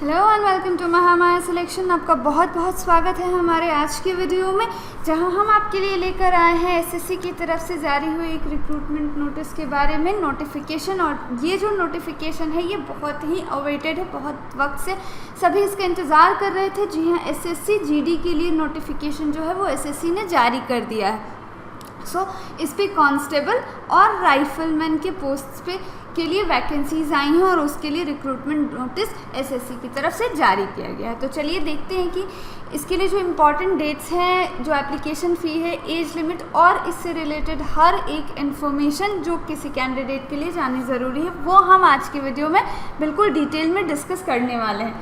Hello and welcome to Mahamaya selection. आपका बहुत बहुत स्वागत है हमारे आज के वीडियो में, जहां हम आपके लिए लेकर आए हैं एसएससी की तरफ से जारी हुई एक रिक्रूटमेंट नोटिस के बारे में नोटिफिकेशन। और ये जो नोटिफिकेशन है ये बहुत ही अवेटेड है, बहुत वक्त से सभी इसका इंतज़ार कर रहे थे। जी हाँ, एसएससी जीडी के लिए नोटिफिकेशन जो है वो एसएससी ने जारी कर दिया है। इस पे कांस्टेबल और राइफलमैन के पोस्ट पे के लिए वैकेंसीज आई हैं और उसके लिए रिक्रूटमेंट नोटिस एसएससी की तरफ से जारी किया गया है। तो चलिए देखते हैं कि इसके लिए जो इम्पॉर्टेंट डेट्स हैं, जो एप्लीकेशन फ़ी है, एज लिमिट और इससे रिलेटेड हर एक इन्फॉर्मेशन जो किसी कैंडिडेट के लिए जाननी ज़रूरी है, वो हम आज की वीडियो में बिल्कुल डिटेल में डिस्कस करने वाले हैं।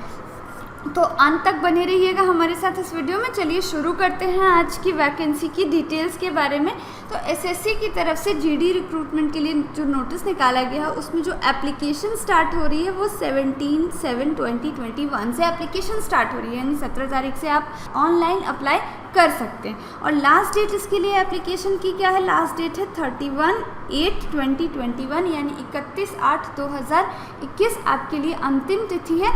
तो अंत तक बने रहिएगा हमारे साथ इस वीडियो में। चलिए शुरू करते हैं आज की वैकेंसी की डिटेल्स के बारे में। तो एसएससी की तरफ से जीडी रिक्रूटमेंट के लिए जो नोटिस निकाला गया है उसमें जो एप्लीकेशन स्टार्ट हो रही है वो 17/7/2021 से एप्लीकेशन स्टार्ट हो रही है, यानी 17 तारीख से आप ऑनलाइन अप्लाई कर सकते हैं। और लास्ट डेट इसके लिए एप्लीकेशन की क्या है? लास्ट डेट है 31/8/2021, यानी 31/8/2021 आपके लिए अंतिम तिथि है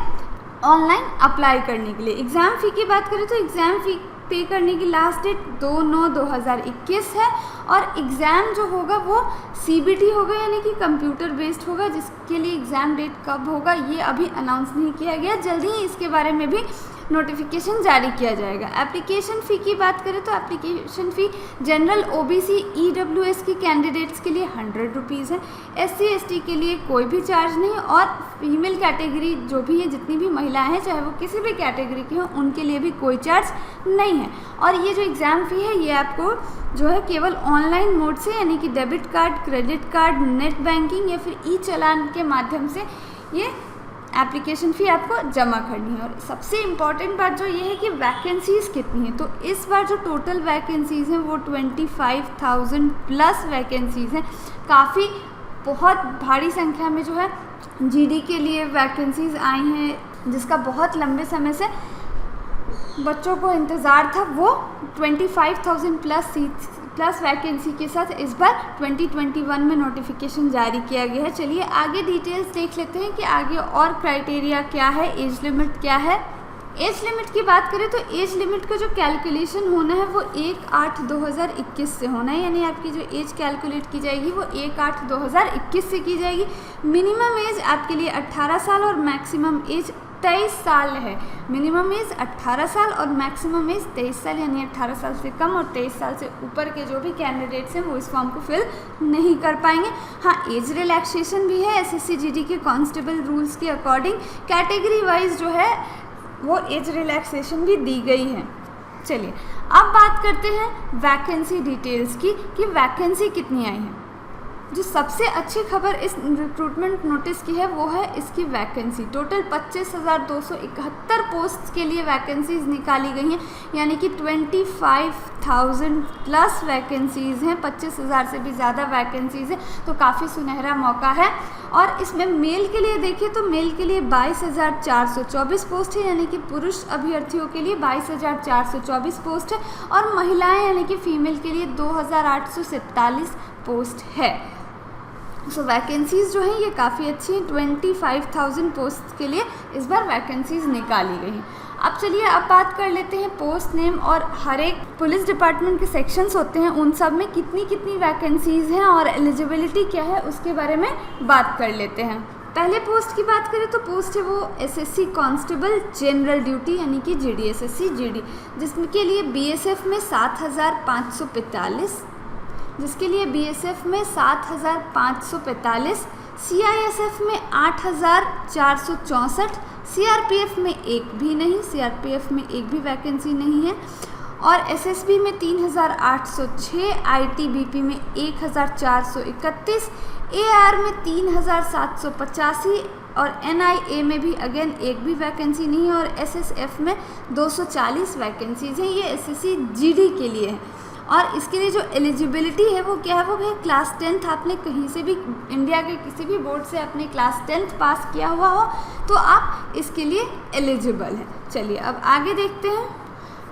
ऑनलाइन अप्लाई करने के लिए। एग्ज़ाम फ़ी की बात करें तो एग्ज़ाम फ़ी पे करने की लास्ट डेट 2/9/2021 है। और एग्ज़ाम जो होगा वो सीबीटी होगा, यानी कि कंप्यूटर बेस्ड होगा। जिसके लिए एग्ज़ाम डेट कब होगा ये अभी अनाउंस नहीं किया गया, जल्दी ही इसके बारे में भी नोटिफिकेशन जारी किया जाएगा। एप्लीकेशन फ़ी की बात करें तो application fee general OBC EWS की कैंडिडेट्स के लिए 100 रुपीज़ है। एससी एसटी के लिए कोई भी चार्ज नहीं, और फीमेल कैटेगरी जो भी है, जितनी भी महिलाएं हैं चाहे वो किसी भी कैटेगरी की हों, उनके लिए भी कोई चार्ज नहीं है। और ये जो एग्ज़ाम फ़ी है ये आपको जो है केवल ऑनलाइन मोड से, यानी कि debit card, credit card, net banking या फिर ई चालान के माध्यम से ये एप्लीकेशन फ़ी आपको जमा करनी है। और सबसे इम्पॉर्टेंट बात जो ये है कि वैकेंसीज़ कितनी है। तो इस बार जो टोटल वैकेंसीज़ हैं वो 25,000 प्लस वैकेंसीज़ हैं। काफ़ी बहुत भारी संख्या में जो है जीडी के लिए वैकेंसीज़ आई हैं, जिसका बहुत लंबे समय से बच्चों को इंतज़ार था। वो 25,000 प्लस वैकेंसी के साथ इस बार 2021 में नोटिफिकेशन जारी किया गया है। चलिए आगे डिटेल्स देख लेते हैं कि आगे और क्राइटेरिया क्या है, एज लिमिट क्या है। एज लिमिट की बात करें तो एज लिमिट का जो कैलकुलेशन होना है वो 1/8/2021 से होना है, यानी आपकी जो एज कैलकुलेट की जाएगी वो 1/8/2021 से की जाएगी। मिनिमम एज आपके लिए 18 साल और मैक्सिमम एज 23 साल है। मिनिमम एज 18 साल और मैक्सिमम एज 23 साल, यानी 18 साल से कम और 23 साल से ऊपर के जो भी कैंडिडेट्स हैं वो इस फॉर्म को फिल नहीं कर पाएंगे। हाँ, एज रिलैक्सेशन भी है एसएससी जीडी के कांस्टेबल रूल्स के अकॉर्डिंग। कैटेगरी वाइज जो है वो एज रिलैक्सेशन भी दी गई है। चलिए अब बात करते हैं वैकेंसी डिटेल्स की कि वैकेंसी कितनी आई है। जो सबसे अच्छी खबर इस रिक्रूटमेंट नोटिस की है वो है इसकी वैकेंसी। टोटल 25,271 पोस्ट के लिए वैकेंसीज निकाली गई हैं, यानी कि 25,000 प्लस वैकेंसीज़ हैं। 25,000 से भी ज़्यादा वैकेंसीज़ हैं, तो काफ़ी सुनहरा मौका है। और इसमें मेल के लिए देखें तो मेल के लिए 22,424 पोस्ट है, यानी कि पुरुष अभ्यर्थियों के लिए 22,424 पोस्ट है। और महिलाएं यानी कि फीमेल के लिए 2,847 पोस्ट है। वैकेंसीज़ जो हैं ये काफ़ी अच्छी हैं। 25,000 पोस्ट के लिए इस बार वैकेंसीज़ निकाली गई हैं। अब चलिए अब बात कर लेते हैं पोस्ट नेम और हर एक पुलिस डिपार्टमेंट के सेक्शंस होते हैं उन सब में कितनी कितनी वैकेंसीज़ हैं और एलिजिबिलिटी क्या है उसके बारे में बात कर लेते हैं। पहले पोस्ट की बात करें तो पोस्ट है वो एसएससी कांस्टेबल जनरल ड्यूटी, यानी कि जीडी एसएससी जीडी, जिसके लिए बीएसएफ में 7,545, जिसके लिए बीएसएफ में 7,545, सीआईएसएफ में 8,464, सीआरपीएफ में एक भी नहीं, सीआरपीएफ में एक भी वैकेंसी नहीं है। और एसएसबी में 3,806, आईटीबीपी में 1,431, एआर में 3,785 और एनआईए में भी अगेन एक भी वैकेंसी नहीं है। और एसएसएफ में 240 वैकेंसीज हैं। ये एसएससी जीडी के लिए है। और इसके लिए जो एलिजिबिलिटी है वो क्या है? वो है क्लास 10th। आपने कहीं से भी इंडिया के किसी भी बोर्ड से अपने क्लास 10th पास किया हुआ हो तो आप इसके लिए एलिजिबल हैं। चलिए अब आगे देखते हैं।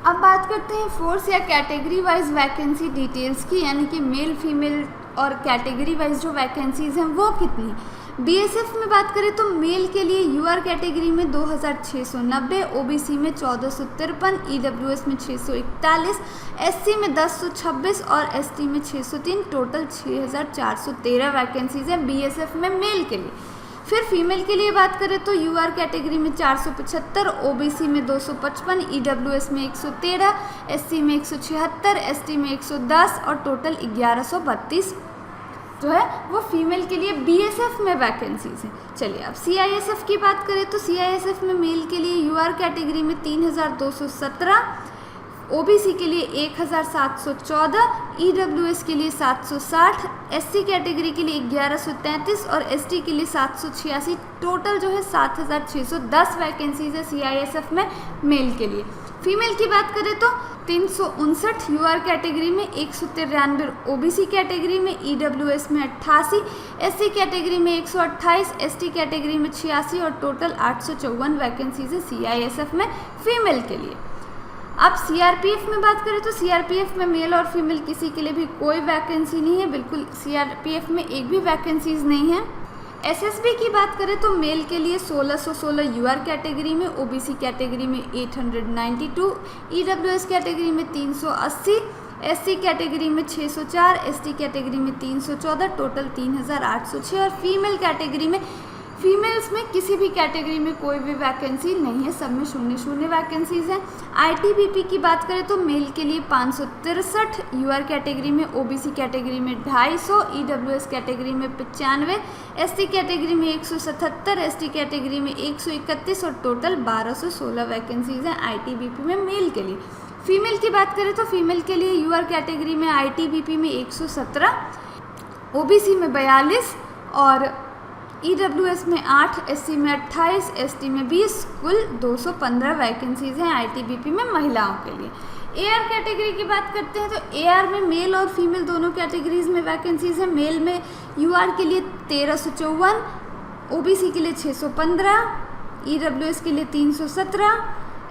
अब बात करते हैं फोर्स या कैटेगरी वाइज वैकेंसी डिटेल्स की, यानी कि मेल फीमेल और कैटेगरी वाइज जो वैकेंसीज़ हैं वो कितनी। बीएसएफ में बात करें तो मेल के लिए यूआर कैटेगरी में 2690, ओबीसी में 1453, ईडब्ल्यूएस में 641, एससी में 1026 और एसटी में 603, टोटल 6413 वैकेंसीज हैं बीएसएफ में मेल के लिए। फिर फीमेल के लिए बात करें तो यूआर कैटेगरी में 475, ओबीसी में 255, ईडब्ल्यूएस में 113, एससी में 176, एसटी में 110 और टोटल 1132 जो है वो फीमेल के लिए बीएसएफ में वैकेंसीज हैं। चलिए अब सीआईएसएफ की बात करें तो सीआईएसएफ में मेल के लिए यूआर कैटेगरी में 3217, ओबीसी के लिए 1714, ईडब्ल्यूएस के लिए 760, एससी कैटेगरी के लिए 1133 और एसटी के लिए 786, टोटल जो है 7610 वैकेंसीज है सीआईएसएफ में मेल के लिए। फीमेल की बात करें तो 359 यूआर कैटेगरी में, 193 ओबीसी कैटेगरी में, ईडब्ल्यूएस में 88, एससी कैटेगरी में 128, एसटी कैटेगरी में 86 और टोटल 854 वैकेंसीज है सीआईएसएफ में फीमेल के लिए। अब सीआरपीएफ में बात करें तो सीआरपीएफ में मेल और फीमेल किसी के लिए भी कोई वैकेंसी नहीं है, बिल्कुल सीआरपीएफ में एक भी वैकेंसीज नहीं है। एसएसबी की बात करें तो मेल के लिए 1616 यूआर कैटेगरी में, ओबीसी कैटेगरी में 892, ईडब्ल्यूएस कैटेगरी में 380, एससी कैटेगरी में 604, एसटी कैटेगरी में 314, टोटल 3806 और फीमेल कैटेगरी में फीमेल्स में किसी भी कैटेगरी में कोई भी वैकेंसी नहीं है, सब में 0 वैकेंसीज हैं। आईटीबीपी की बात करें तो मेल के लिए 563, यूआर कैटेगरी में, ओबीसी कैटेगरी में 250, ईडब्ल्यूएस कैटेगरी में 95, एसटी कैटेगरी में 177, एसटी कैटेगरी में 131 और टोटल 1216 वैकेंसीज हैं आईटीबीपी में मेल के लिए। फीमेल की बात करें तो फीमेल के लिए यूआर कैटेगरी में आईटीबीपी में 117, ओबीसी में 42 और ईडब्ल्यूएस में 8, एससी में 28, एसटी में 20, कुल 215 वैकेंसीज हैं आईटीबीपी में महिलाओं के लिए। एआर कैटेगरी की बात करते हैं तो एआर में मेल और फीमेल दोनों कैटेगरीज में वैकेंसीज हैं। मेल में यूआर के लिए 1354, ओबीसी के लिए 615, ईडब्ल्यूएस के लिए 317,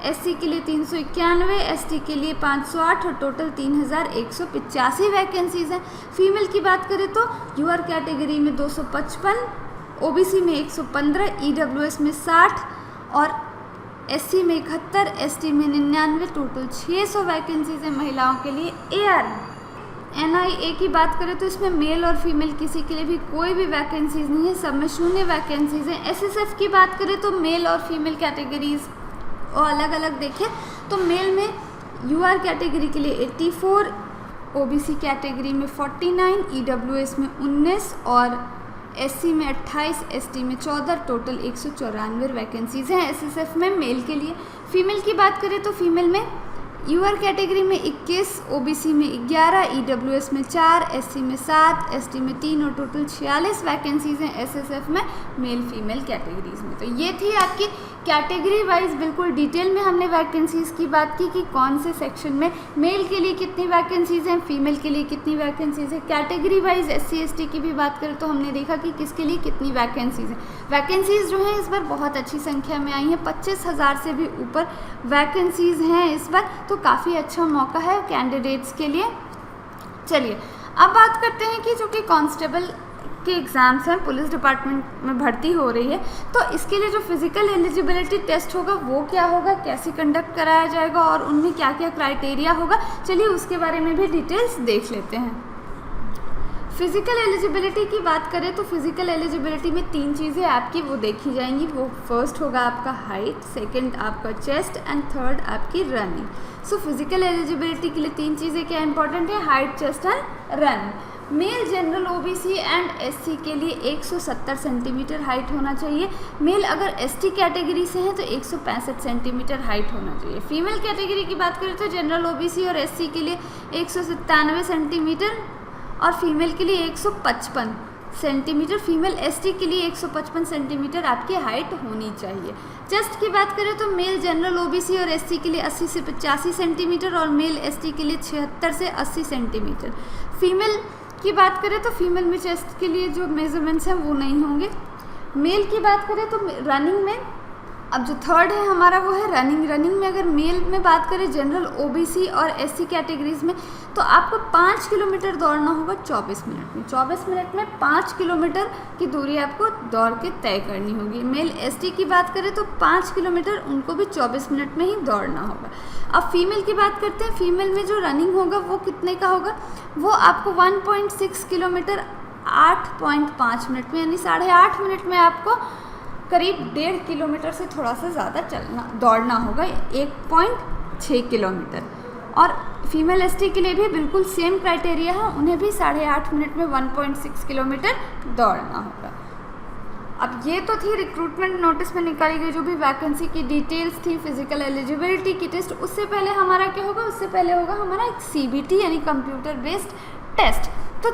एससी के लिए 391, एसटी के लिए 508 और टोटल 3185 वैकेंसीज हैं। फीमेल की बात करें तो यूआर कैटेगरी में 255, ओबीसी में 115, ईडब्ल्यूएस में 60 और एससी में 71, एसटी में 99, टोटल 600 वैकेंसीज हैं महिलाओं के लिए एआर। एनआईए की बात करें तो इसमें मेल और फीमेल किसी के लिए भी कोई भी वैकेंसीज नहीं है, सब में 0 वैकेंसीज हैं। एसएसएफ की बात करें तो मेल और फीमेल कैटेगरीज और अलग अलग देखें तो मेल में यूआर कैटेगरी के लिए 84, ओबीसी कैटेगरी में 49, ईडब्ल्यूएस में 19 और एससी में 28, एसटी में 14, टोटल 194 वैकेंसीज हैं एसएसएफ में मेल के लिए। फीमेल की बात करें तो फीमेल में यूआर कैटेगरी में 21, ओबीसी में 11, ईडब्ल्यूएस में 4, एससी में 7, एसटी में 3 और टोटल 46 वैकेंसीज हैं एसएसएफ में मेल फीमेल कैटेगरीज में। तो ये थी आपकी कैटेगरी वाइज बिल्कुल डिटेल में हमने वैकेंसीज़ की बात की कि कौन से सेक्शन में मेल के लिए कितनी वैकेंसीज़ हैं, फीमेल के लिए कितनी वैकेंसीज़ हैं। कैटेगरी वाइज एससी एसटी की भी बात करें तो हमने देखा कि किसके लिए कितनी वैकेंसीज़ हैं। वैकेंसीज़ जो हैं इस बार बहुत अच्छी संख्या में आई हैं, 25,000 से भी ऊपर वैकेंसीज़ हैं इस बार, तो काफ़ी अच्छा मौका है कैंडिडेट्स के लिए। चलिए अब बात करते हैं कि जो कि कांस्टेबल के एग्ज़ाम्स हैं, पुलिस डिपार्टमेंट में भर्ती हो रही है, तो इसके लिए जो फिज़िकल एलिजिबिलिटी टेस्ट होगा वो क्या होगा, कैसे कंडक्ट कराया जाएगा और उनमें क्या क्या क्राइटेरिया होगा, चलिए उसके बारे में भी डिटेल्स देख लेते हैं। फिज़िकल एलिजिबिलिटी की बात करें तो फिज़िकल एलिजिबिलिटी में 3 चीज़ें आपकी वो देखी जाएंगी। वो फर्स्ट होगा आपका हाइट, सेकंड आपका चेस्ट एंड थर्ड आपकी रनिंग। सो फिज़िकल एलिजिबिलिटी के लिए 3 चीज़ें क्या इंपॉर्टेंट है, height, chest and running. Male general OBC and SC के लिए 170 सेंटीमीटर हाइट होना चाहिए। मेल अगर एसटी कैटेगरी से हैं तो 165 सेंटीमीटर हाइट होना चाहिए। फीमेल कैटेगरी की बात करें तो जनरल ओबीसी और एससी के लिए 197 सेंटीमीटर और फीमेल के लिए 155 सेंटीमीटर, फीमेल एसटी के लिए 155 सेंटीमीटर आपकी हाइट होनी चाहिए। चेस्ट की बात करें तो मेल जनरल ओबीसी और एससी के लिए 80 से 85 सेंटीमीटर और मेल एसटी के लिए 76 से 80 सेंटीमीटर। फीमेल की बात करें तो फीमेल में चेस्ट के लिए जो मेजरमेंट्स हैं वो नहीं होंगे। मेल की बात करें तो रनिंग में अब जो थर्ड है हमारा वो है रनिंग। रनिंग में अगर मेल में बात करें जनरल ओबीसी और एससी कैटेगरीज में तो आपको 5 किलोमीटर दौड़ना होगा 24 मिनट में। 24 मिनट में 5 किलोमीटर की दूरी आपको दौड़ के तय करनी होगी। मेल एसटी की बात करें तो 5 किलोमीटर उनको भी 24 मिनट में ही दौड़ना होगा। अब फीमेल की बात करते हैं। फीमेल में जो रनिंग होगा वो कितने का होगा, वो आपको 1.6 किलोमीटर 8.5 मिनट में, यानी 8.5 मिनट में आपको करीब 1.5 किलोमीटर से थोड़ा सा ज़्यादा दौड़ना होगा, 1.6 किलोमीटर। और फीमेल एसटी के लिए भी बिल्कुल सेम क्राइटेरिया है, उन्हें भी 8.5 मिनट में 1.6 किलोमीटर दौड़ना होगा। अब ये तो थी रिक्रूटमेंट नोटिस में निकाली गई जो भी वैकेंसी की डिटेल्स थी, फिजिकल एलिजिबिलिटी की टेस्ट। उससे पहले हमारा क्या होगा, उससे पहले होगा हमारा एक CBT यानी कंप्यूटर बेस्ड टेस्ट। तो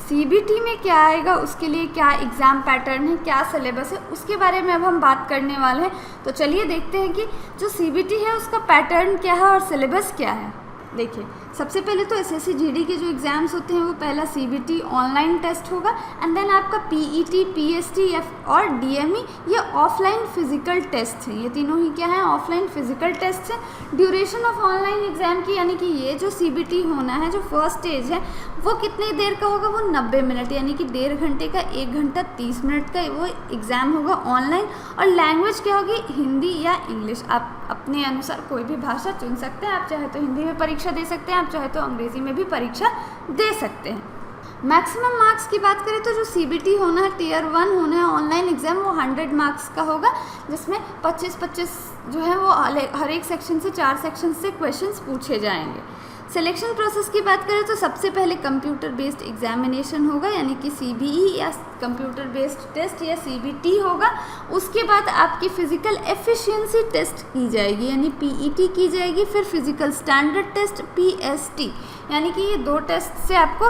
CBT में क्या आएगा, उसके लिए क्या एग्ज़ाम पैटर्न है, क्या सिलेबस है, उसके बारे में अब हम बात करने वाले हैं। तो चलिए देखते हैं कि जो CBT है उसका पैटर्न क्या है और सिलेबस क्या है। देखिए, सबसे पहले तो SSC GD के जो एग्ज़ाम्स होते हैं वो पहला CBT ऑनलाइन टेस्ट होगा, एंड देन आपका PET, PST और DME ये ऑफलाइन फिजिकल टेस्ट हैं। ये तीनों ही क्या हैं, ऑफलाइन फिजिकल टेस्ट हैं। ड्यूरेशन ऑफ ऑनलाइन एग्ज़ाम की यानी कि ये जो CBT होना है, जो फर्स्ट स्टेज है, वो कितनी देर का होगा, वो 90 मिनट यानी कि 1.5 घंटे का, 1 घंटा 30 मिनट का वो एग्ज़ाम होगा ऑनलाइन। और लैंग्वेज क्या होगी, हिंदी या इंग्लिश। आप अपने अनुसार कोई भी भाषा चुन सकते हैं। आप चाहे तो हिंदी में परीक्षा दे सकते हैं, आप चाहे तो अंग्रेज़ी में भी परीक्षा दे सकते हैं। मैक्सिमम मार्क्स की बात करें तो जो CBT होना है, Tier 1 होना है ऑनलाइन एग्ज़ाम, वो 100 मार्क्स का होगा, जिसमें 25-25 जो है वो हर एक सेक्शन से 4 सेक्शन से क्वेश्चंस पूछे जाएंगे। सिलेक्शन प्रोसेस की बात करें तो सबसे पहले कंप्यूटर बेस्ड एग्जामिनेशन होगा यानी कि CBE या कंप्यूटर बेस्ड टेस्ट या CBT होगा। उसके बाद आपकी फ़िज़िकल एफिशिएंसी टेस्ट की जाएगी यानी PET की जाएगी। फिर फिज़िकल स्टैंडर्ड टेस्ट PST, यानी कि ये 2 टेस्ट से आपको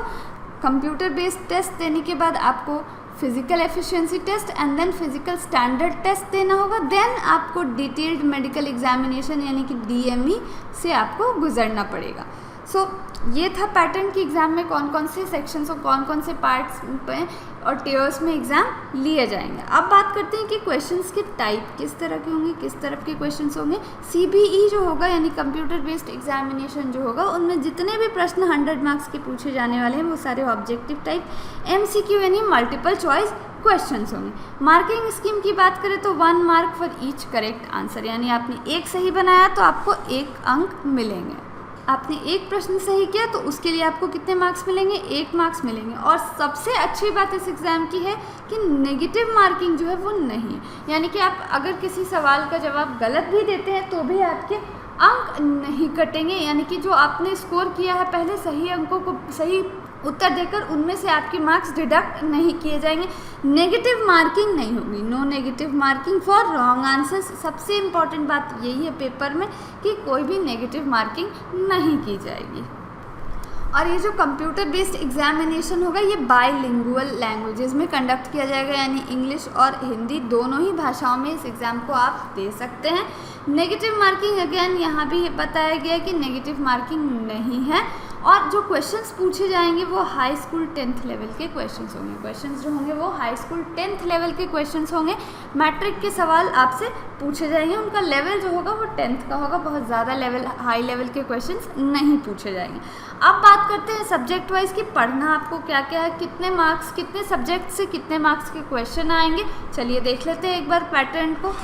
कंप्यूटर बेस्ड टेस्ट देने के बाद आपको physical efficiency test and then physical standard test देना होगा। देन आपको डिटेल्ड मेडिकल एग्जामिनेशन यानी कि DME से आपको गुजरना पड़ेगा। सो ये था पैटर्न की एग्ज़ाम में कौन कौन से सेक्शंस और कौन कौन से पार्ट्स में और टियर्स में एग्ज़ाम लिए जाएंगे। अब बात करते हैं कि क्वेश्चंस के टाइप किस तरह के होंगे, किस तरह के क्वेश्चंस होंगे। CBE जो होगा यानी कंप्यूटर बेस्ड एग्जामिनेशन जो होगा, उनमें जितने भी प्रश्न 100 मार्क्स के पूछे जाने वाले हैं वो सारे ऑब्जेक्टिव टाइप MCQ यानी मल्टीपल चॉइस क्वेश्चंस होंगे। मार्किंग स्कीम की बात करें तो 1 mark for each correct answer, यानी आपने एक सही बनाया तो आपको 1 अंक मिलेंगे। आपने एक प्रश्न सही किया तो उसके लिए आपको कितने मार्क्स मिलेंगे, 1 मार्क्स मिलेंगे। और सबसे अच्छी बात इस एग्ज़ाम की है कि नेगेटिव मार्किंग जो है वो नहीं है, यानी कि आप अगर किसी सवाल का जवाब गलत भी देते हैं तो भी आपके अंक नहीं कटेंगे, यानी कि जो आपने स्कोर किया है पहले सही अंकों को सही उत्तर देकर उनमें से आपके मार्क्स डिडक्ट नहीं किए जाएंगे। नेगेटिव मार्किंग नहीं होगी, no negative marking for wrong answers. सबसे इम्पॉर्टेंट बात यही है पेपर में कि कोई भी नेगेटिव मार्किंग नहीं की जाएगी। और ये जो कंप्यूटर बेस्ड एग्जामिनेशन होगा ये बाइलिंगुअल लैंग्वेजेस में कंडक्ट किया जाएगा, यानी इंग्लिश और हिंदी दोनों ही भाषाओं में इस एग्ज़ाम को आप दे सकते हैं। नेगेटिव मार्किंग अगेन यहाँ भी बताया गया कि नेगेटिव मार्किंग नहीं है। और जो क्वेश्चंस पूछे जाएंगे वो हाई स्कूल 10th लेवल के क्वेश्चंस होंगे। क्वेश्चंस जो होंगे वो हाई स्कूल 10th लेवल के क्वेश्चंस होंगे। मैट्रिक के सवाल आपसे पूछे जाएंगे, उनका लेवल जो होगा वो 10th का होगा, बहुत ज़्यादा लेवल हाई लेवल के क्वेश्चंस नहीं पूछे जाएंगे। अब बात करते हैं सब्जेक्ट वाइज कि पढ़ना आपको क्या क्या है, कितने मार्क्स, कितने सब्जेक्ट से कितने मार्क्स के क्वेश्चन आएंगे। चलिए देख लेते हैं एक बार पैटर्न को।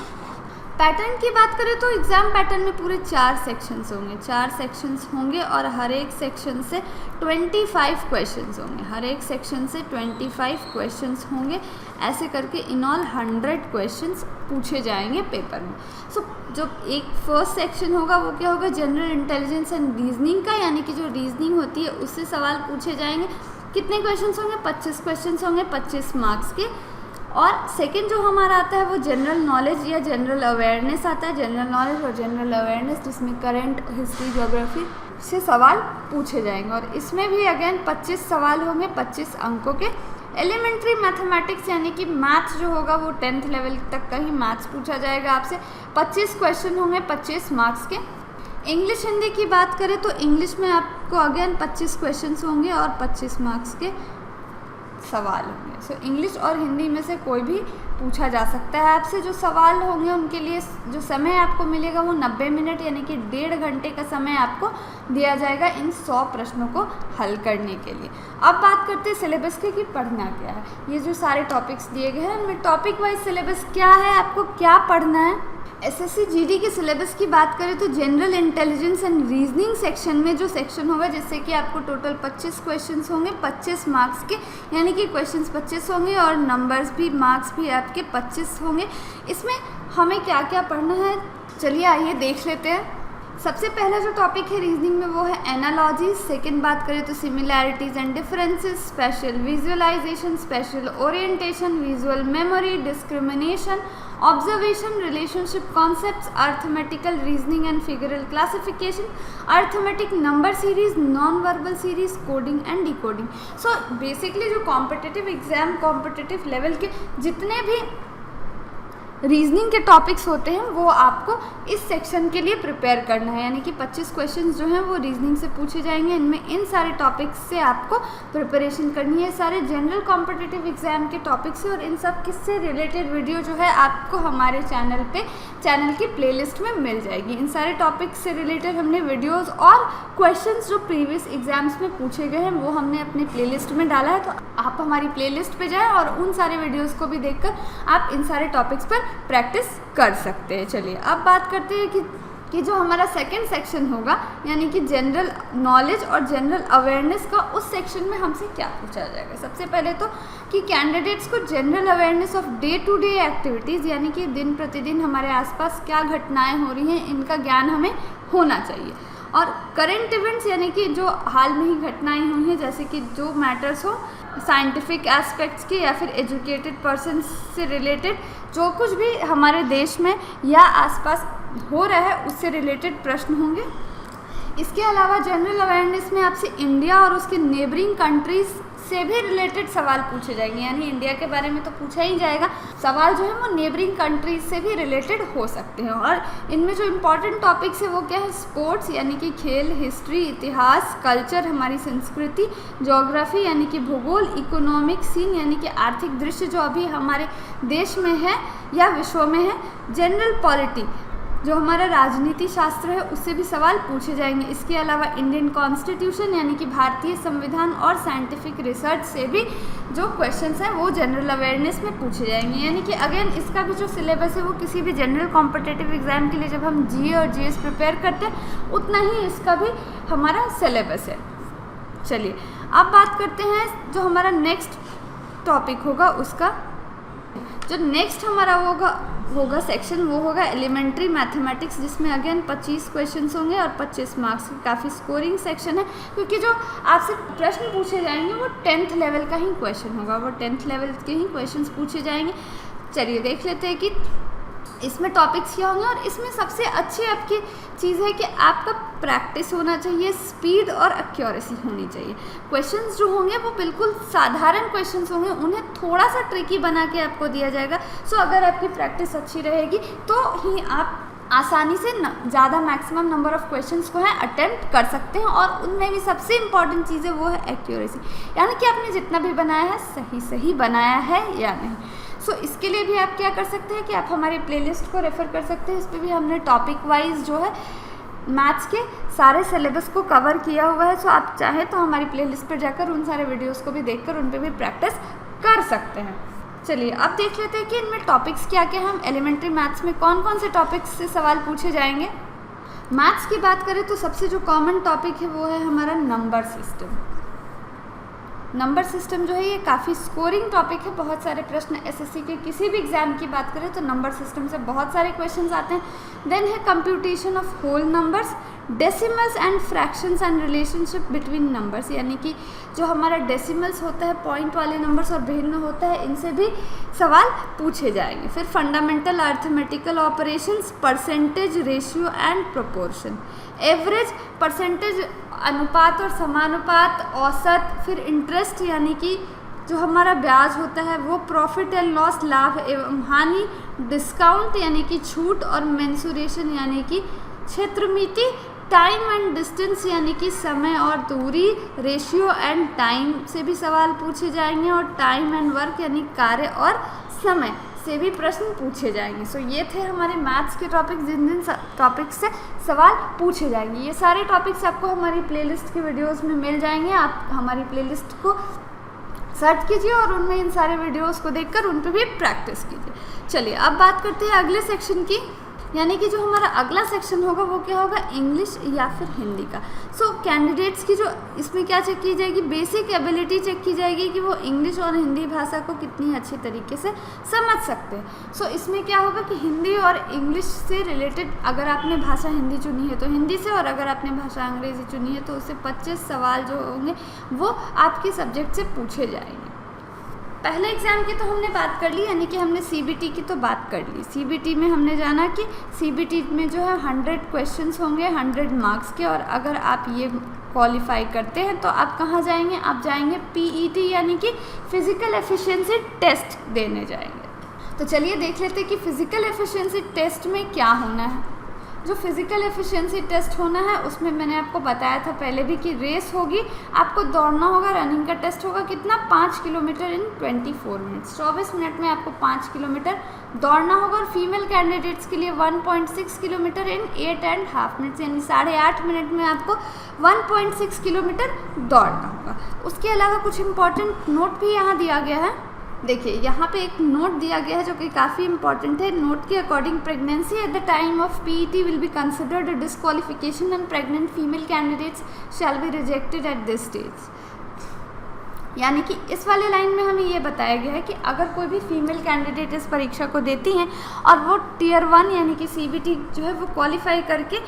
पैटर्न की बात करें तो एग्ज़ाम पैटर्न में पूरे 4 सेक्शंस होंगे, 4 सेक्शंस होंगे और हर एक सेक्शन से 25 क्वेश्चंस होंगे। हर एक सेक्शन से 25 क्वेश्चंस होंगे। ऐसे करके इन ऑल 100 क्वेश्चंस पूछे जाएंगे पेपर में। सो जो एक फर्स्ट सेक्शन होगा वो क्या होगा, जनरल इंटेलिजेंस एंड रीजनिंग का, यानी कि जो रीजनिंग होती है उससे सवाल पूछे जाएंगे। कितने क्वेश्चंस होंगे, 25 क्वेश्चंस होंगे 25 मार्क्स के। और सेकंड जो हमारा आता है वो जनरल नॉलेज या जनरल अवेयरनेस आता है। जनरल नॉलेज और जनरल अवेयरनेस जिसमें करंट, हिस्ट्री, ज्योग्राफी से सवाल पूछे जाएंगे। और इसमें भी अगेन 25 सवाल होंगे 25 अंकों के। एलिमेंट्री मैथमेटिक्स यानी कि मैथ्स जो होगा वो 10th लेवल तक का ही मैथ्स पूछा जाएगा आपसे। 25 क्वेश्चन होंगे 25 मार्क्स के। इंग्लिश हिंदी की बात करें तो इंग्लिश में आपको अगेन 25 क्वेश्चन होंगे और 25 मार्क्स के सवाल होंगे। सो इंग्लिश और हिंदी में से कोई भी पूछा जा सकता है आपसे। जो सवाल होंगे उनके लिए जो समय आपको मिलेगा वो 90 मिनट यानी कि 1.5 घंटे का समय आपको दिया जाएगा इन 100 प्रश्नों को हल करने के लिए। अब बात करते हैं सिलेबस के कि पढ़ना क्या है। ये जो सारे टॉपिक्स दिए गए हैं उनमें टॉपिक वाइज सिलेबस क्या है, आपको क्या पढ़ना है। एसएससी जीडी के सिलेबस की बात करें तो general intelligence and reasoning section में जो सेक्शन होगा जिससे कि आपको टोटल 25 क्वेश्चंस होंगे 25 मार्क्स के, यानी कि क्वेश्चंस 25 होंगे और नंबर्स भी मार्क्स भी आपके 25 होंगे। इसमें हमें क्या क्या पढ़ना है चलिए आइए देख लेते हैं। सबसे पहला जो टॉपिक है रीजनिंग में वो है एनालॉजी। सेकंड बात करें तो similarities and differences, spatial visualisation, spatial orientation, visual memory, discrimination, observation, relationship concepts, arithmetical reasoning and figural classification, arithmetic number series, non verbal series, coding and decoding. So basically जो competitive exam competitive level के जितने भी reasoning के topics होते हैं वो आपको इस सेक्शन के लिए प्रिपेयर करना है, यानी कि 25 क्वेश्चंस जो हैं वो रीजनिंग से पूछे जाएंगे। इनमें इन सारे टॉपिक्स से आपको प्रिपरेशन करनी है। सारे जनरल कॉम्पिटिटिव एग्जाम के टॉपिक्स हैं और इन सब किससे रिलेटेड वीडियो जो है आपको हमारे चैनल की प्लेलिस्ट में मिल जाएगी। इन सारे टॉपिक्स से रिलेटेड हमने वीडियोज़ और क्वेश्चंस जो प्रीवियस एग्जाम्स में पूछे गए हैं वो हमने अपने प्लेलिस्ट में डाला है, तो आप हमारी प्लेलिस्ट पे जाएं और उन सारे वीडियोज़ को भी देखकर आप इन सारे टॉपिक्स पर प्रैक्टिस कर सकते हैं। चलिए अब बात करते हैं कि जो हमारा सेकंड सेक्शन होगा यानी कि जनरल नॉलेज और जनरल अवेयरनेस का, उस सेक्शन में हमसे क्या पूछा जाएगा। सबसे पहले तो कि कैंडिडेट्स को general awareness of day to day activities यानी कि दिन प्रतिदिन हमारे आसपास क्या घटनाएं हो रही हैं इनका ज्ञान हमें होना चाहिए। और करेंट इवेंट्स यानी कि जो हाल में ही घटनाएं हुई हैं जैसे कि जो मैटर्स हो साइंटिफिक एस्पेक्ट्स के या फिर एजुकेटेड पर्सन से रिलेटेड जो कुछ भी हमारे देश में या आसपास हो रहा है उससे रिलेटेड प्रश्न होंगे। इसके अलावा जनरल अवेयरनेस में आपसे इंडिया और उसके नेबरिंग कंट्रीज़ से भी रिलेटेड सवाल पूछे जाएंगे, यानी इंडिया के बारे में तो पूछा ही जाएगा, सवाल जो है वो नेबरिंग कंट्रीज से भी रिलेटेड हो सकते हैं। और इनमें जो इम्पॉर्टेंट टॉपिक्स है वो क्या है, स्पोर्ट्स यानी कि खेल, हिस्ट्री इतिहास, कल्चर हमारी संस्कृति, ज्योग्राफी यानी कि भूगोल, इकोनॉमिक सीन यानी कि आर्थिक दृश्य जो अभी हमारे देश में है या विश्व में है, जनरल पॉलिटी जो हमारा राजनीति शास्त्र है उससे भी सवाल पूछे जाएंगे। इसके अलावा इंडियन कॉन्स्टिट्यूशन यानी कि भारतीय संविधान और साइंटिफिक रिसर्च से भी जो क्वेश्चंस हैं वो जनरल अवेयरनेस में पूछे जाएंगे। यानी कि अगेन इसका भी जो सिलेबस है वो किसी भी जनरल कॉम्पिटिटिव एग्जाम के लिए जब हम जीए और जीएस प्रिपेयर करते हैं उतना ही इसका भी हमारा सिलेबस है। चलिए अब बात करते हैं जो हमारा नेक्स्ट टॉपिक होगा उसका। जो नेक्स्ट हमारा होगा सेक्शन वो होगा एलिमेंट्री मैथमेटिक्स, जिसमें अगेन 25 क्वेश्चंस होंगे और 25 मार्क्स की काफ़ी स्कोरिंग सेक्शन है, क्योंकि जो आपसे प्रश्न पूछे जाएंगे वो 10th लेवल का ही क्वेश्चन होगा, वो 10th लेवल के ही क्वेश्चंस पूछे जाएंगे। चलिए देख लेते हैं कि इसमें टॉपिक्स क्या होंगे। और इसमें सबसे अच्छी आपकी चीज़ है कि आपका प्रैक्टिस होना चाहिए, स्पीड और एक्यूरेसी होनी चाहिए। क्वेश्चंस जो होंगे वो बिल्कुल साधारण क्वेश्चंस होंगे, उन्हें थोड़ा सा ट्रिकी बना के आपको दिया जाएगा। सो अगर आपकी प्रैक्टिस अच्छी रहेगी तो ही आप आसानी से ज़्यादा मैक्सिमम नंबर ऑफ़ क्वेश्चंस को है अटेम्प्ट कर सकते हैं। और उनमें भी सबसे इम्पॉर्टेंट चीज़ है वो है एक्यूरेसी, यानी कि आपने जितना भी बनाया है सही बनाया है या नहीं। सो इसके लिए भी आप क्या कर सकते हैं कि आप हमारे प्लेलिस्ट को रेफ़र कर सकते हैं। इस पर भी हमने टॉपिक वाइज जो है मैथ्स के सारे सिलेबस को कवर किया हुआ है। सो आप चाहें तो हमारी प्लेलिस्ट पर जाकर उन सारे वीडियोस को भी देखकर उन पर भी प्रैक्टिस कर सकते हैं। चलिए अब देख लेते हैं कि इनमें टॉपिक्स क्या क्या हैं। हम एलिमेंट्री मैथ्स में कौन कौन से टॉपिक्स से सवाल पूछे जाएंगे। मैथ्स की बात करें तो सबसे जो कॉमन टॉपिक है वो है हमारा नंबर सिस्टम। नंबर सिस्टम जो है ये काफ़ी स्कोरिंग टॉपिक है। बहुत सारे प्रश्न एसएससी के किसी भी एग्जाम की बात करें तो नंबर सिस्टम से बहुत सारे क्वेश्चंस आते हैं। देन है computation of whole numbers, decimals and fractions and relationship between numbers, यानी कि जो हमारा डेसिमल्स होता है पॉइंट वाले नंबर्स और भिन्न होता है इनसे भी सवाल पूछे जाएंगे। फिर fundamental arithmetical operations, percentage, ratio and proportion, average, percentage अनुपात और समानुपात, औसत, फिर इंटरेस्ट यानी कि जो हमारा ब्याज होता है वो, प्रॉफिट एंड लॉस, लाभ एवं हानि, डिस्काउंट यानी कि छूट, और मेंसुरेशन यानी कि क्षेत्रमिति, टाइम एंड डिस्टेंस यानी कि समय और दूरी, रेशियो एंड टाइम से भी सवाल पूछे जाएंगे, और टाइम एंड वर्क यानी कार्य और समय से भी प्रश्न पूछे जाएंगे। सो ये थे हमारे मैथ्स के टॉपिक, जिन टॉपिक से सवाल पूछे जाएंगे। ये सारे टॉपिक्स आपको हमारी प्लेलिस्ट की वीडियोस में मिल जाएंगे। आप हमारी प्लेलिस्ट को सर्च कीजिए और उनमें इन सारे वीडियोस को देखकर उन पर भी प्रैक्टिस कीजिए। चलिए अब बात करते हैं अगले सेक्शन की, यानी कि जो हमारा अगला सेक्शन होगा वो क्या होगा, इंग्लिश या फिर हिंदी का। सो कैंडिडेट्स की जो इसमें क्या चेक की जाएगी, बेसिक एबिलिटी चेक की जाएगी कि वो इंग्लिश और हिंदी भाषा को कितनी अच्छी तरीके से समझ सकते हैं। सो इसमें क्या होगा कि हिंदी और इंग्लिश से रिलेटेड अगर आपने भाषा हिंदी चुनी है तो हिंदी से, और अगर आपने भाषा अंग्रेज़ी चुनी है तो उससे 25 सवाल जो होंगे वो आपके सब्जेक्ट से पूछे जाएंगे। पहले एग्ज़ाम की तो हमने बात कर ली, यानी कि हमने सीबीटी की तो बात कर ली। सीबीटी में हमने जाना कि सीबीटी में जो है 100 क्वेश्चंस होंगे 100 मार्क्स के, और अगर आप ये क्वालिफाई करते हैं तो आप कहाँ जाएंगे, आप जाएंगे पीईटी यानी कि फिज़िकल एफिशिएंसी टेस्ट देने जाएंगे। तो चलिए देख लेते हैं कि फ़िज़िकल एफिशिएंसी टेस्ट में क्या होना है। जो फिज़िकल एफिशिएंसी टेस्ट होना है उसमें मैंने आपको बताया था पहले भी कि रेस होगी, आपको दौड़ना होगा, रनिंग का टेस्ट होगा कितना, 5 किलोमीटर इन 24 मिनट्स, 24 मिनट में आपको 5 किलोमीटर दौड़ना होगा। और फीमेल कैंडिडेट्स के लिए 1.6 किलोमीटर इन 8.5 मिनट्स, यानी 8.5 मिनट में आपको 1.6 किलोमीटर दौड़ना होगा। उसके अलावा कुछ इंपॉर्टेंट नोट भी यहाँ दिया गया है। देखिए यहाँ पे एक नोट दिया गया है जो कि काफ़ी इंपॉर्टेंट है। नोट के according pregnancy at the time of PET will be considered a disqualification and pregnant female candidates shall be rejected at this stage. यानी कि इस वाले लाइन में हमें ये बताया गया है कि अगर कोई भी फीमेल कैंडिडेट इस परीक्षा को देती हैं और वो टियर 1 यानी कि सीबीटी जो है वो क्वालिफाई करके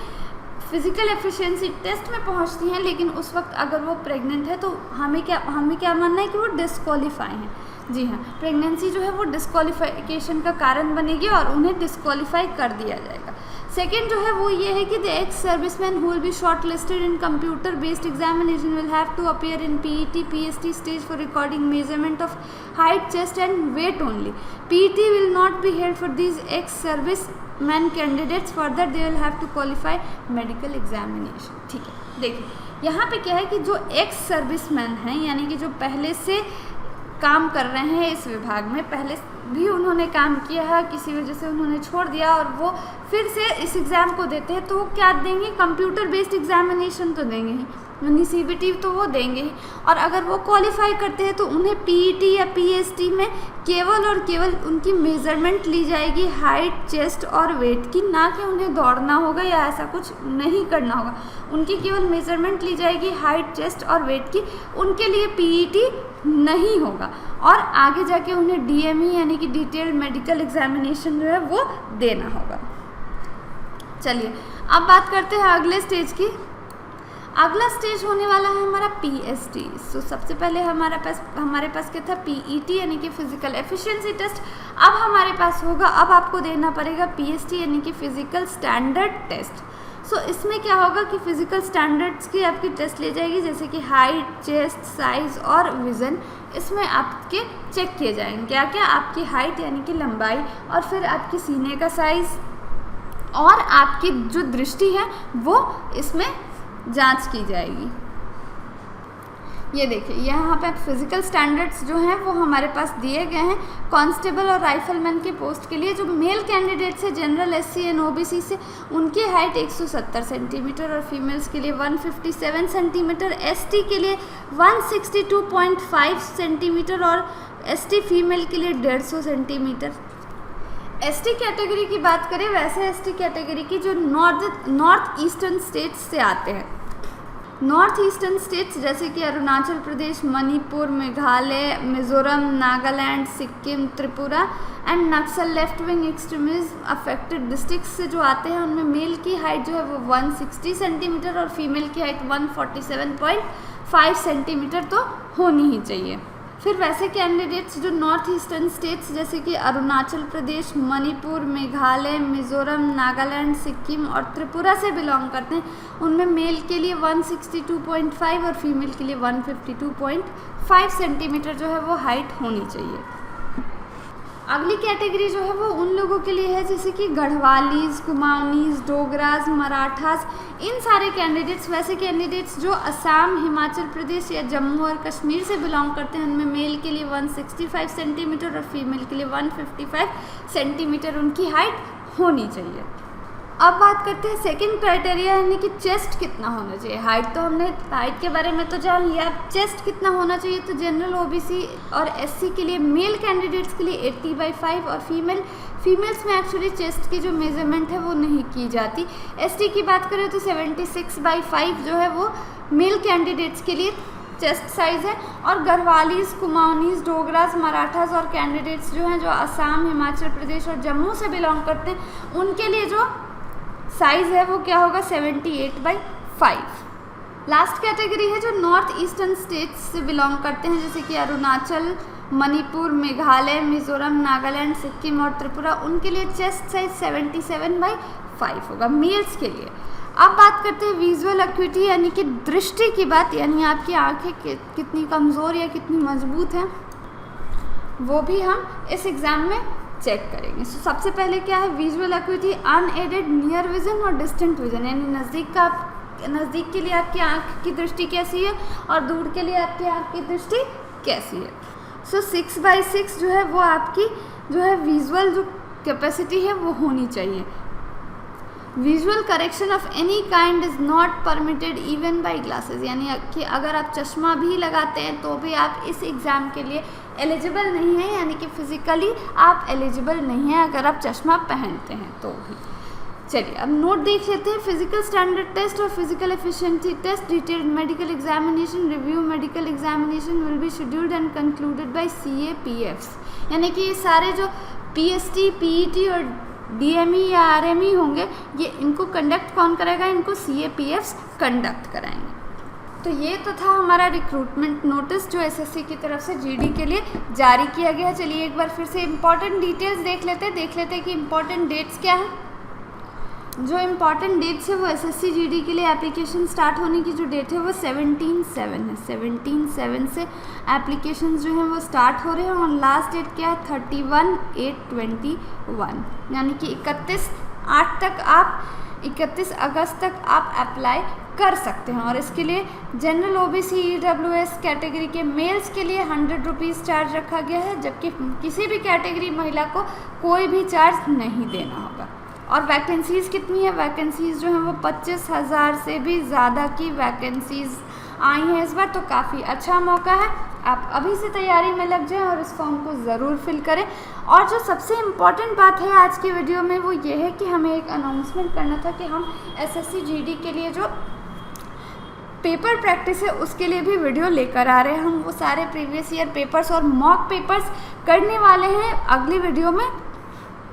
फिज़िकल एफिशिएंसी टेस्ट में पहुंचती हैं, लेकिन उस वक्त अगर वो प्रेग्नेंट है तो हमें क्या मानना है कि वो डिस्क्वालीफाई हैं। जी हाँ, प्रेगनेंसी जो है वो डिस्क्वालिफिकेशन का कारण बनेगी और उन्हें डिस्क्वालीफाई कर दिया जाएगा। सेकेंड जो है वो ये है कि the ex serviceman who will be shortlisted in computer based examination will have to appear in PET PST stage for recording measurement of height, chest and weight only. PET will not be held for these ex serviceman candidates, further they will have to qualify medical examination. ठीक है, देखिए यहाँ पे क्या है कि जो ex serviceman हैं यानी कि जो पहले से काम कर रहे हैं इस विभाग में, पहले भी उन्होंने काम किया है, किसी वजह से उन्होंने छोड़ दिया और वो फिर से इस एग्ज़ाम को देते हैं, तो वो क्या देंगे, कंप्यूटर बेस्ड एग्जामिनेशन तो देंगे ही, यानी सीबीटी तो वो देंगे ही। और अगर वो क्वालिफाई करते हैं तो उन्हें पीईटी या पीएसटी में केवल और केवल उनकी मेज़रमेंट ली जाएगी हाइट, चेस्ट और वेट की, ना कि उन्हें दौड़ना होगा या ऐसा कुछ नहीं करना होगा। उनकी केवल मेज़रमेंट ली जाएगी हाइट, चेस्ट और वेट की, उनके लिए पीईटी नहीं होगा और आगे जाके उन्हें डीएमई यानी कि डिटेल्ड मेडिकल एग्जामिनेशन जो है वो देना होगा। चलिए अब बात करते हैं अगले स्टेज की। अगला स्टेज होने वाला है हमारा पीएसटी। सो सबसे पहले हमारे पास क्या था, पीईटी यानी कि फिजिकल एफिशिएंसी टेस्ट। अब हमारे पास होगा, अब आपको देना पड़ेगा पीएसटी यानी कि फिजिकल स्टैंडर्ड टेस्ट। सो इसमें क्या होगा कि फिजिकल स्टैंडर्ड्स की आपकी टेस्ट ली जाएगी, जैसे कि हाइट, चेस्ट साइज और विज़न। इसमें आपके चेक किए जाएंगे क्या क्या, आपकी हाइट यानी कि लंबाई, और फिर आपकी सीने का साइज़ और आपकी जो दृष्टि है वो इसमें जांच की जाएगी। ये देखिए यहाँ पे फिजिकल स्टैंडर्ड्स जो हैं वो हमारे पास दिए गए हैं। कांस्टेबल और राइफलमैन के पोस्ट के लिए जो मेल कैंडिडेट्स हैं जनरल एससी एंड ओबीसी से, उनकी हाइट 170 सेंटीमीटर और फीमेल्स के लिए 157 सेंटीमीटर, एसटी के लिए 162.5 सेंटीमीटर और एसटी फीमेल के लिए 150 सेंटीमीटर। एसटी कैटेगरी की बात करें, वैसे एसटी कैटेगरी की जो नॉर्थ ईस्टर्न स्टेट्स से आते हैं, नॉर्थ ईस्टर्न स्टेट्स जैसे कि Arunachal Pradesh, Manipur, Meghalaya, Mizoram, Nagaland, Sikkim, Tripura and Naxal left wing extremism affected districts से जो आते हैं, उनमें मेल की हाइट जो है वो 160 सेंटीमीटर और फीमेल की हाइट 147.5 सेंटीमीटर तो होनी ही चाहिए। फिर वैसे कैंडिडेट्स जो नॉर्थ ईस्टर्न स्टेट्स जैसे कि अरुणाचल प्रदेश, मणिपुर, मेघालय, मिजोरम, नागालैंड, सिक्किम और त्रिपुरा से बिलोंग करते हैं, उनमें मेल के लिए 162.5 और फीमेल के लिए 152.5 सेंटीमीटर जो है वो हाइट होनी चाहिए। अगली कैटेगरी जो है वो उन लोगों के लिए है जैसे कि गढ़वालीज, कुमाऊनीज, डोगराज, मराठास, इन सारे कैंडिडेट्स, वैसे कैंडिडेट्स जो असम, हिमाचल प्रदेश या जम्मू और कश्मीर से बिलोंग करते हैं, उनमें मेल के लिए 165 सेंटीमीटर और फीमेल के लिए 155 सेंटीमीटर उनकी हाइट होनी चाहिए। अब बात करते हैं सेकंड क्राइटेरिया, यानी कि चेस्ट कितना होना चाहिए। हाइट तो हमने हाइट के बारे में तो जान लिया, अब चेस्ट कितना होना चाहिए। तो जनरल ओबीसी और एससी के लिए मेल कैंडिडेट्स के लिए 80/5 और फीमेल्स में एक्चुअली चेस्ट की जो मेजरमेंट है वो नहीं की जाती। एसटी की बात करें तो 76/5 जो है वो मेल कैंडिडेट्स के लिए चेस्ट साइज़ है। और गढ़वालीज, कुमाऊनीज, डोगराज, मराठास और कैंडिडेट्स जो हैं जो असम, हिमाचल प्रदेश और जम्मू से बिलोंग करते हैं, उनके लिए जो साइज़ है वो क्या होगा, 78/5। लास्ट कैटेगरी है जो नॉर्थ ईस्टर्न स्टेट्स से बिलोंग करते हैं, जैसे कि अरुणाचल, मणिपुर, मेघालय, मिजोरम, नागालैंड, सिक्किम और त्रिपुरा, उनके लिए चेस्ट साइज 77/5 होगा मेल्स के लिए। अब बात करते हैं विजुअल एक्यूटी यानी कि दृष्टि की बात, यानी आपकी आंखें कितनी कमज़ोर या कितनी मजबूत हैं, वो भी हम इस एग्ज़ाम में चेक करेंगे। तो सबसे पहले क्या है, visual acuity unaided near vision और डिस्टेंट विजन, यानी नज़दीक के लिए आपकी आंख की दृष्टि कैसी है और दूर के लिए आपकी आंख की दृष्टि कैसी है। सो 6/6 जो है वो आपकी जो है विजुअल जो कैपेसिटी है वो होनी चाहिए। Visual correction of any kind is not permitted even bye glasses, यानी कि अगर आप चश्मा भी लगाते हैं तो भी आप इस एग्ज़ाम के लिए एलिजिबल नहीं है, यानी कि फिज़िकली आप एलिजिबल नहीं हैं अगर आप चश्मा पहनते हैं तो भी। चलिए अब नोट देख लेते हैं। फिजिकल स्टैंडर्ड टेस्ट और physical efficiency test, detailed medical examination, review medical examination will be scheduled and concluded by CAPFs, यानी कि ये सारे जो PST, PET और DME या RME होंगे, ये इनको कंडक्ट कौन करेगा, इनको CAPFs कंडक्ट कराएंगे। तो ये तो था हमारा रिक्रूटमेंट नोटिस जो SSC की तरफ से GD के लिए जारी किया गया है। चलिए एक बार फिर से इम्पॉर्टेंट डिटेल्स देख लेते हैं कि इम्पॉर्टेंट डेट्स क्या हैं। जो इम्पॉर्टेंट डेट्स है वो SSC GD के लिए एप्लीकेशन स्टार्ट होने की जो डेट है वो 17/7 है। 17/7 से एप्लीकेशन जो हैं वो स्टार्ट हो रहे हैं और लास्ट डेट क्या है, 31/8/21, यानी कि 31 अगस्त तक आप अप्लाई कर सकते हैं। और इसके लिए जनरल OBC EWS कैटेगरी के मेल्स के लिए 100 रुपीज़ चार्ज रखा गया है, जबकि किसी भी कैटेगरी महिला को कोई भी चार्ज नहीं देना होगा। और वैकेंसीज़ कितनी है, वैकेंसीज़ जो हैं वो 25,000 से भी ज़्यादा की वैकेंसीज़ आई हैं इस बार, तो काफ़ी अच्छा मौका है। आप अभी से तैयारी में लग जाएं और इस फॉर्म को ज़रूर फिल करें। और जो सबसे इम्पॉर्टेंट बात है आज के वीडियो में वो ये है कि हमें एक अनाउंसमेंट करना था कि हम SSC GD के लिए जो पेपर प्रैक्टिस है उसके लिए भी वीडियो लेकर आ रहे हैं। हम वो सारे प्रीवियस ईयर पेपर्स और मॉक पेपर्स करने वाले हैं अगली वीडियो में,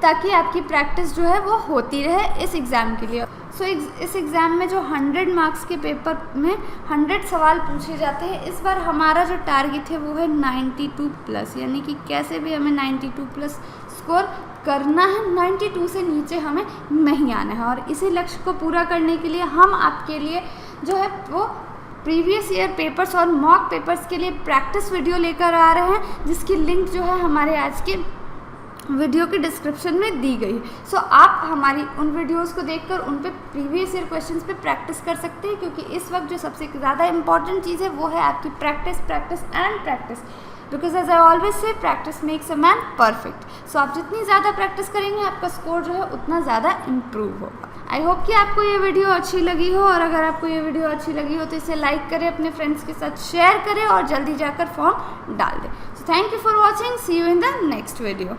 ताकि आपकी प्रैक्टिस जो है वो होती रहे इस एग्ज़ाम के लिए। सो इस एग्ज़ाम में जो 100 मार्क्स के पेपर में 100 सवाल पूछे जाते हैं, इस बार हमारा जो टारगेट है वो है 92+, यानी कि कैसे भी हमें 92+ स्कोर करना है, 92 से नीचे हमें नहीं आना है। और इसी लक्ष्य को पूरा करने के लिए हम आपके लिए जो है वो प्रीवियस ईयर पेपर्स और मॉक पेपर्स के लिए प्रैक्टिस वीडियो लेकर आ रहे हैं, जिसकी लिंक जो है हमारे आज के वीडियो के डिस्क्रिप्शन में दी गई है। सो आप हमारी उन वीडियोस को देखकर उन पे प्रीवियस ईयर क्वेश्चंस पे प्रैक्टिस कर सकते हैं, क्योंकि इस वक्त जो सबसे ज़्यादा इंपॉर्टेंट चीज़ है वो है आपकी practice and practice, because as I always say practice makes a man perfect. So आप जितनी ज़्यादा प्रैक्टिस करेंगे आपका स्कोर जो है उतना ज़्यादा इम्प्रूव होगा। आई होप कि आपको ये वीडियो अच्छी लगी हो, और अगर आपको ये वीडियो अच्छी लगी हो तो इसे लाइक करें, अपने फ्रेंड्स के साथ शेयर करें और जल्दी जाकर फॉर्म डाल दें। So thank you for watching, see you in the next video.